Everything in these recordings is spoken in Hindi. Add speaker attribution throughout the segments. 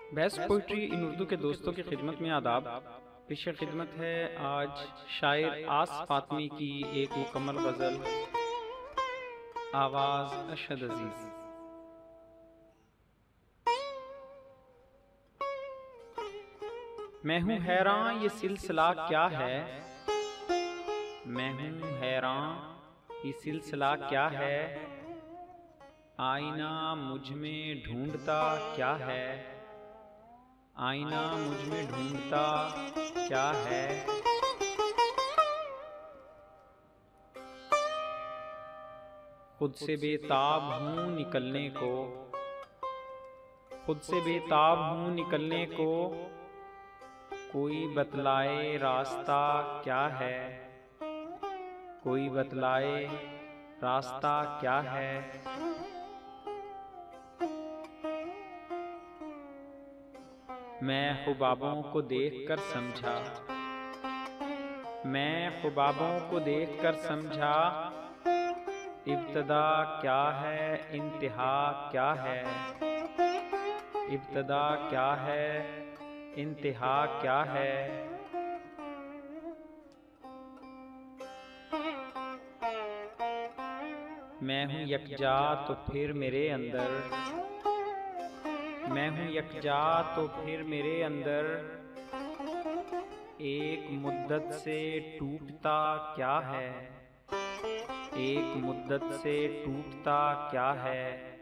Speaker 1: बेस्ट पोइट्री इन उर्दू के दोस्तों की खिदमत में आदाब। पेश खिदमत है आज शायर आस फातमी की एक मुकम्मल गज़ल आवाज़ अशद अजीज़। मैं हूँ हैरान ये सिलसिला क्या है, मैं हूँ हैरान ये सिलसिला क्या है, आईना मुझ में ढूंढता क्या है, आईना मुझ में ढूंढता क्या है। खुद से बेताब हूँ निकलने को, खुद से बेताब हूँ निकलने को, कोई बतलाए रास्ता क्या है, कोई बतलाए रास्ता क्या है। मैं ख्वाबों को देखकर समझा, मैं ख्वाबों को देखकर समझा, इब्तदा क्या है इंतहा क्या है, इब्तदा क्या है इंतहा क्या है। मैं हूँ यकजा तो फिर मेरे अंदर, मैं हूँ यकजा तो फिर मेरे अंदर, एक मुद्दत से टूटता क्या है, एक मुद्दत से टूटता क्या है।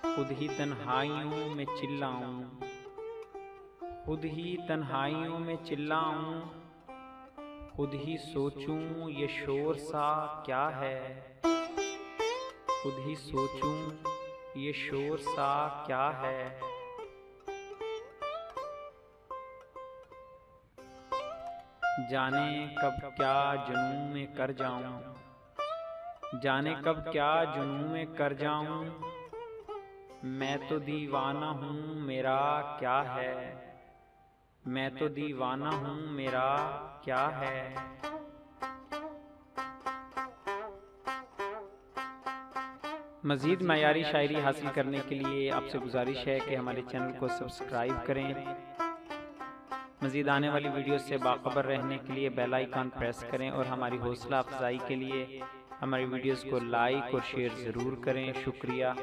Speaker 1: खुद ही तन्हाइयों में चिल्लाऊं, खुद ही तन्हाइयों में चिल्लाऊं, खुद ही सोचूं ये शोर सा क्या है, खुद ही सोचूं ये शोर सा क्या है। जाने कब क्या जुनून में कर जाऊं, जाने कब क्या जुनून में कर जाऊं, मैं तो दीवाना हूँ मेरा क्या है, मैं तो दीवाना हूँ मेरा क्या है। मज़ीद मयारी शायरी हासिल करने के लिए आपसे गुजारिश है कि हमारे चैनल को सब्सक्राइब करें। मज़ीद आने वाली वीडियो से बाखबर रहने के लिए बेल आइकन प्रेस करें और हमारी हौसला अफजाई के लिए हमारी वीडियोस को लाइक और शेयर ज़रूर करें। शुक्रिया।